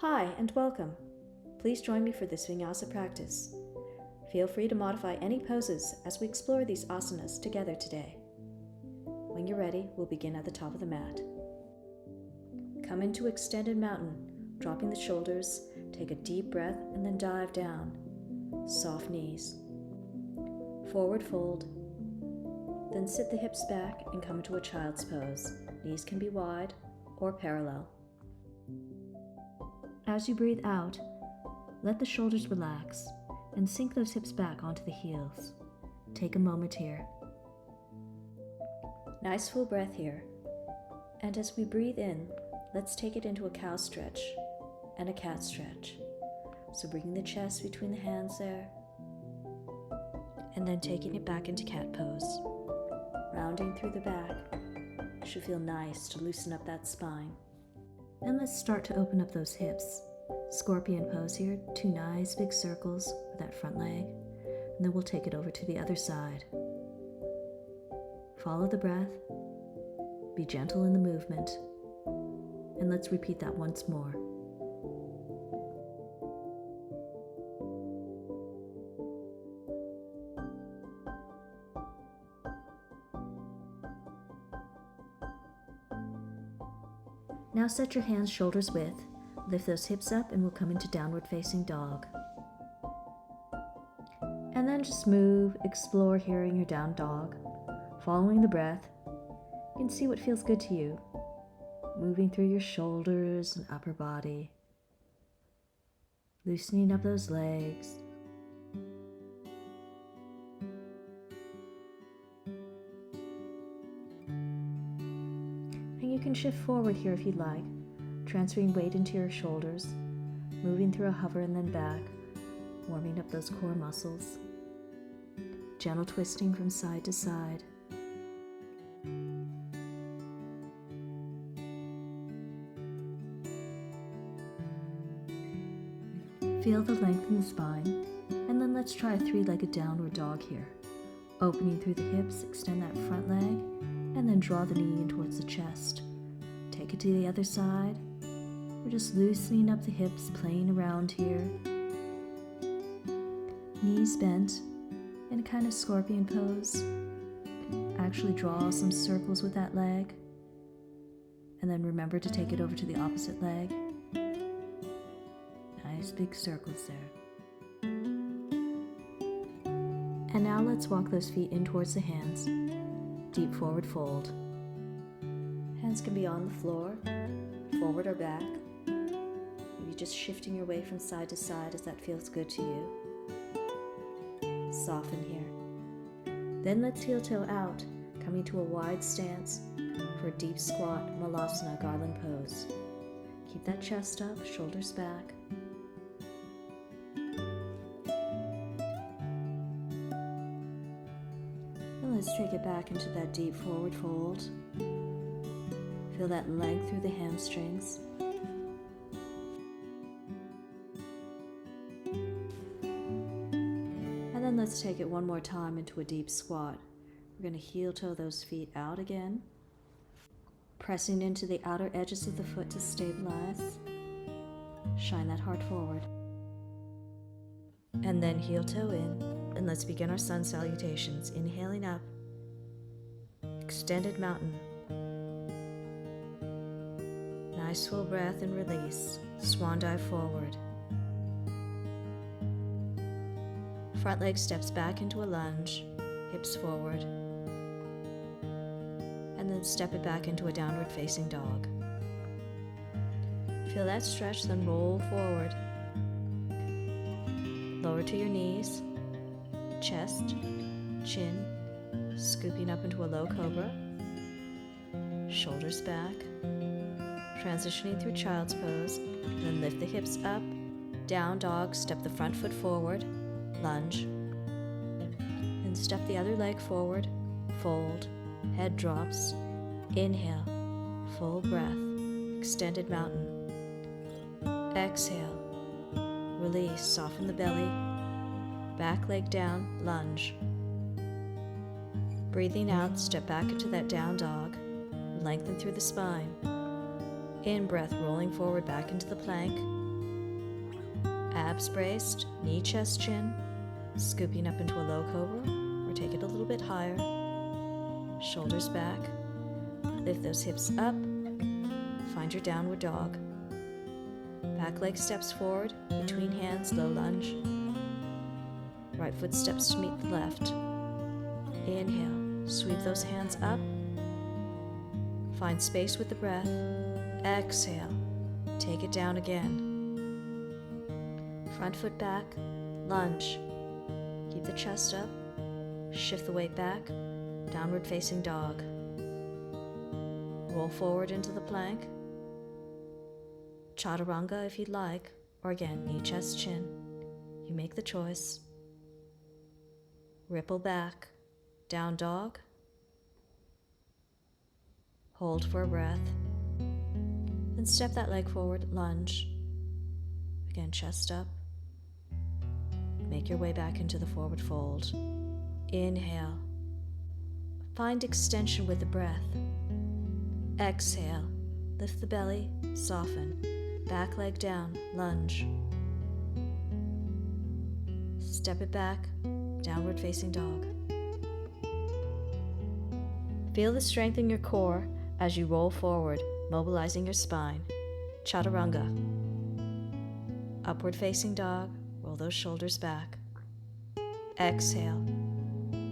Hi and welcome. Please join me for this vinyasa practice. Feel free to modify any poses as we explore these asanas together today. When you're ready, we'll begin at the top of the mat. Come into extended mountain, dropping the shoulders, take a deep breath and then dive down. Soft knees. Forward fold. Then sit the hips back and come into a child's pose. Knees can be wide or parallel. As you breathe out, let the shoulders relax and sink those hips back onto the heels. Take a moment here. Nice full breath here. And as we breathe in, let's take it into a cow stretch and a cat stretch. So bringing the chest between the hands there, and then taking it back into cat pose. Rounding through the back. Should feel nice to loosen up that spine. And let's start to open up those hips. Scorpion pose here, 2 nice big circles with that front leg. And then we'll take it over to the other side. Follow the breath. Be gentle in the movement. And let's repeat that once more. Now set your hands shoulders width, lift those hips up and we'll come into downward facing dog. And then just move, explore here in your down dog, following the breath. You can see what feels good to you, moving through your shoulders and upper body, loosening up those legs. And you can shift forward here if you'd like, transferring weight into your shoulders, moving through a hover and then back, warming up those core muscles. Gentle twisting from side to side. Feel the length in the spine, and then let's try a 3-legged downward dog here. Opening through the hips, extend that front leg, and then draw the knee in towards the chest. Take it to the other side. We're just loosening up the hips, playing around here. Knees bent in a kind of scorpion pose. Actually draw some circles with that leg. And then remember to take it over to the opposite leg. Nice big circles there. And now let's walk those feet in towards the hands. Deep forward fold. Hands can be on the floor, forward or back. Maybe just shifting your weight from side to side as that feels good to you. Soften here. Then let's heel toe out, coming to a wide stance for a deep squat malasana garland pose. Keep that chest up, shoulders back. And let's take it back into that deep forward fold. Feel that length through the hamstrings. And then let's take it one more time into a deep squat. We're going to heel toe those feet out again. Pressing into the outer edges of the foot to stabilize. Shine that heart forward. And then heel toe in. And let's begin our sun salutations. Inhaling up. Extended mountain. Nice full breath and release. Swan dive forward. Front leg steps back into a lunge, hips forward. And then step it back into a downward facing dog. Feel that stretch, then roll forward. Lower to your knees, chest, chin, scooping up into a low cobra. Shoulders back. Transitioning through child's pose, then lift the hips up, down dog, step the front foot forward, lunge, and step the other leg forward, fold, head drops, inhale, full breath, extended mountain, exhale, release, soften the belly, back leg down, lunge, breathing out, step back into that down dog, lengthen through the spine. In breath, rolling forward back into the plank. Abs braced, knee, chest, chin, scooping up into a low cobra, or take it a little bit higher. Shoulders back, lift those hips up, find your downward dog. Back leg steps forward, between hands, low lunge. Right foot steps to meet the left. Inhale, sweep those hands up. Find space with the breath. Exhale, take it down again. Front foot back, lunge. Keep the chest up, shift the weight back, downward facing dog. Roll forward into the plank. Chaturanga if you'd like, or again, knee, chest, chin. You make the choice. Ripple back, down dog. Hold for a breath. Then step that leg forward, lunge. Again, chest up. Make your way back into the forward fold. Inhale. Find extension with the breath. Exhale. Lift the belly, soften. Back leg down, lunge. Step it back, downward facing dog. Feel the strength in your core as you roll forward, mobilizing your spine. Chaturanga. Upward facing dog, roll those shoulders back. Exhale,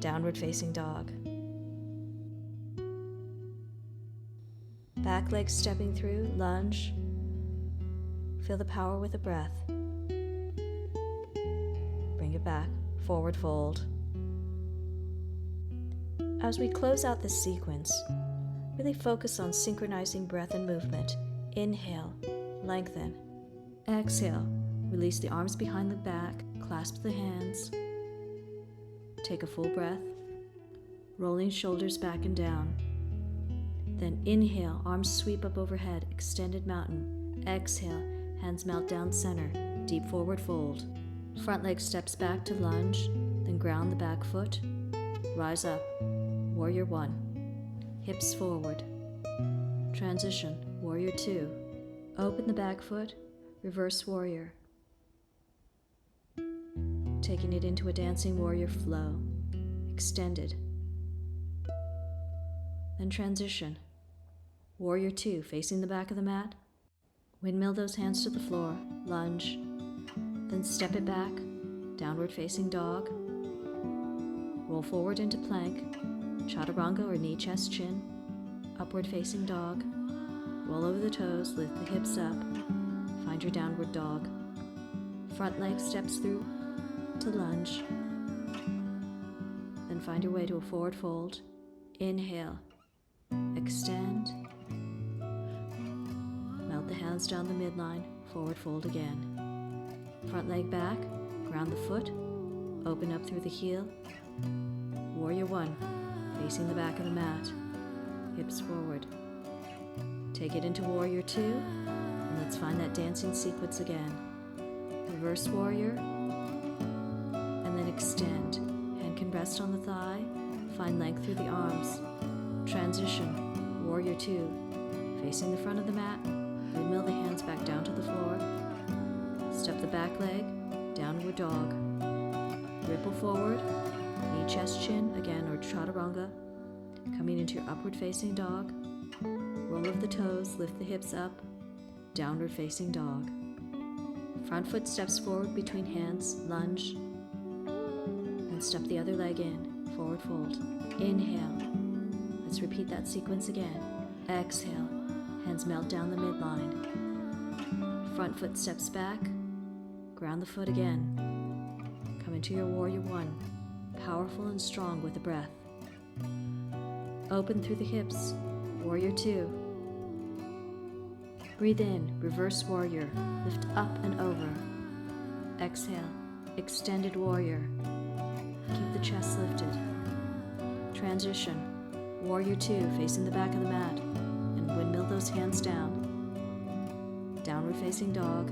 downward facing dog. Back leg stepping through, lunge. Feel the power with the breath. Bring it back, forward fold. As we close out this sequence, really focus on synchronizing breath and movement. Inhale, lengthen. Exhale, release the arms behind the back, clasp the hands. Take a full breath, rolling shoulders back and down. Then inhale, arms sweep up overhead, extended mountain. Exhale, hands melt down center, deep forward fold. Front leg steps back to lunge, then ground the back foot. Rise up, warrior one. Hips forward. Transition, warrior two. Open the back foot, reverse warrior. Taking it into a dancing warrior flow. Extended. Then transition. Warrior two, facing the back of the mat. Windmill those hands to the floor, lunge. Then step it back, downward facing dog. Roll forward into plank, chaturanga or knee, chest, chin. Upward facing dog. Roll over the toes, lift the hips up. Find your downward dog. Front leg steps through to lunge. Then find your way to a forward fold. Inhale. Extend. Melt the hands down the midline, forward fold again. Front leg back, ground the foot, open up through the heel. Warrior one, facing the back of the mat, hips forward. Take it into warrior two, and let's find that dancing sequence again. Reverse warrior, and then extend. Hand can rest on the thigh, find length through the arms. Transition, warrior two, facing the front of the mat, windmill the hands back down to the floor. Step the back leg, downward dog. Ripple forward, knee, chest, chin, again, or chaturanga. Coming into your upward facing dog. Roll of the toes, lift the hips up, downward facing dog. Front foot steps forward between hands, lunge. And step the other leg in, forward fold. Inhale. Let's repeat that sequence again. Exhale, hands melt down the midline. Front foot steps back, ground the foot again. Come into your warrior one, powerful and strong with the breath. Open through the hips, warrior two. Breathe in, reverse warrior, lift up and over. Exhale, extended warrior. Keep the chest lifted. Transition, warrior two, facing the back of the mat, and windmill those hands down. Downward facing dog.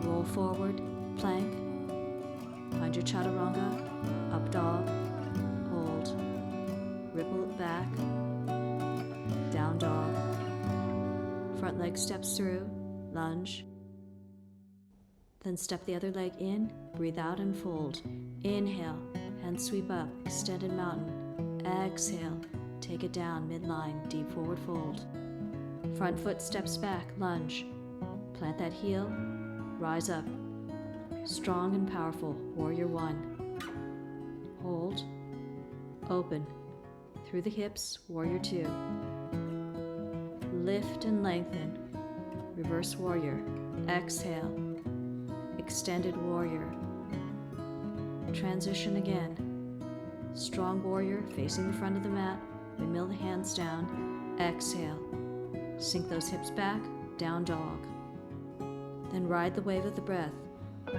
Roll forward, plank. Find your chaturanga, up dog, hold. Ripple it back, down dog. Front leg steps through, lunge. Then step the other leg in, breathe out and fold. Inhale, hands sweep up, extended mountain. Exhale, take it down, midline, deep forward fold. Front foot steps back, lunge. Plant that heel, rise up. Strong and powerful, warrior one. Hold, open. Through the hips, warrior two. Lift and lengthen. Reverse warrior. Exhale. Extended warrior. Transition again. Strong warrior facing the front of the mat. Windmill the hands down. Exhale. Sink those hips back. Down dog. Then ride the wave of the breath.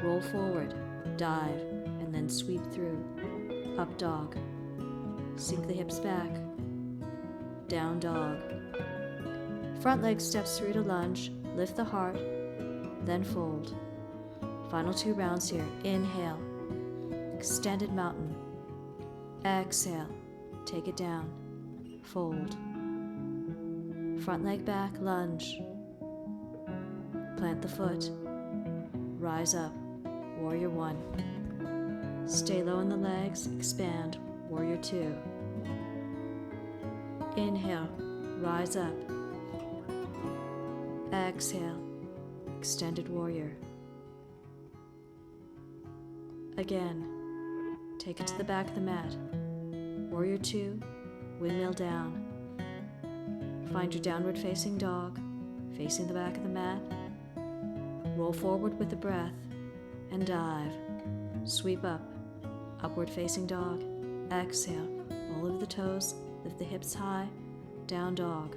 Roll forward. Dive. And then sweep through. Up dog. Sink the hips back. Down dog. Front leg steps through to lunge. Lift the heart. Then fold. Final 2 rounds here. Inhale. Extended mountain. Exhale. Take it down. Fold. Front leg back. Lunge. Plant the foot. Rise up. Warrior one. Stay low in the legs. Expand. Warrior two. Inhale. Rise up. Exhale. Extended warrior. Again. Take it to the back of the mat. Warrior two. Windmill down. Find your downward facing dog, facing the back of the mat. Roll forward with the breath and dive. Sweep up. Upward facing dog. Exhale. Roll over the toes. Lift the hips high. Down dog.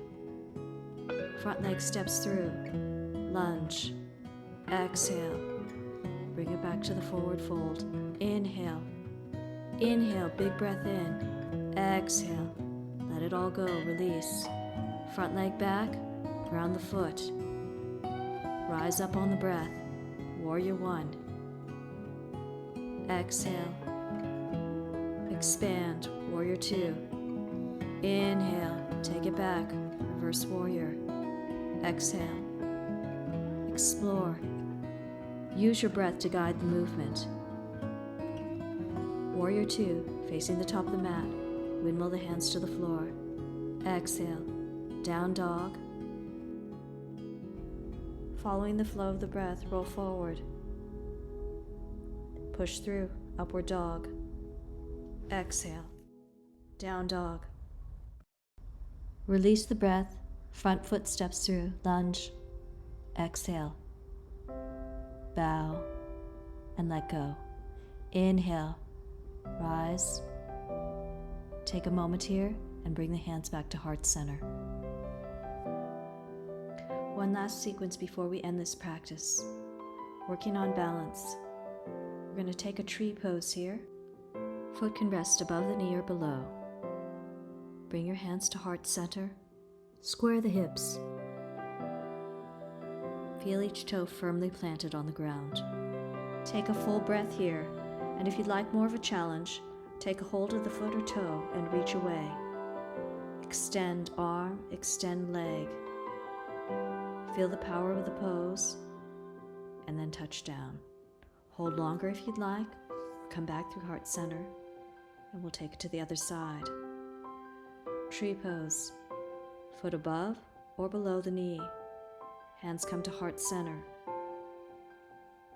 Front leg steps through. Lunge. Exhale. Bring it back to the forward fold. Inhale. Inhale, big breath in. Exhale. Let it all go. Release. Front leg back. Ground the foot. Rise up on the breath. Warrior one. Exhale. Expand. Warrior two. Inhale. Take it back. Reverse warrior. Exhale. Explore. Use your breath to guide the movement. Warrior two, facing the top of the mat. Windmill the hands to the floor. Exhale. Down dog. Following the flow of the breath, roll forward. Push through. Upward dog. Exhale. Down dog. Release the breath. Front foot steps through. Lunge. Exhale. Bow. And let go. Inhale. Rise. Take a moment here and bring the hands back to heart center. One last sequence before we end this practice. Working on balance. We're going to take a tree pose here. Foot can rest above the knee or below. Bring your hands to heart center. Square the hips. Feel each toe firmly planted on the ground. Take a full breath here, and if you'd like more of a challenge, take a hold of the foot or toe and reach away. Extend arm, extend leg. Feel the power of the pose, and then touch down. Hold longer if you'd like. Come back through heart center, and we'll take it to the other side. Tree pose. Foot above or below the knee. Hands come to heart center.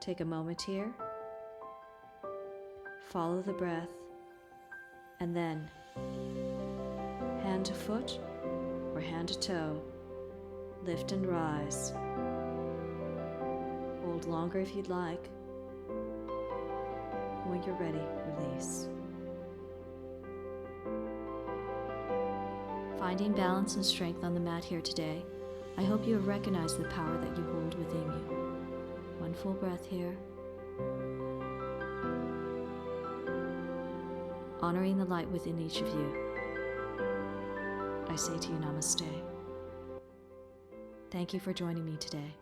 Take a moment here. Follow the breath. And then hand to foot or hand to toe. Lift and rise. Hold longer if you'd like. When you're ready, release. Finding balance and strength on the mat here today, I hope you have recognized the power that you hold within you. One full breath here. Honoring the light within each of you, I say to you, Namaste. Thank you for joining me today.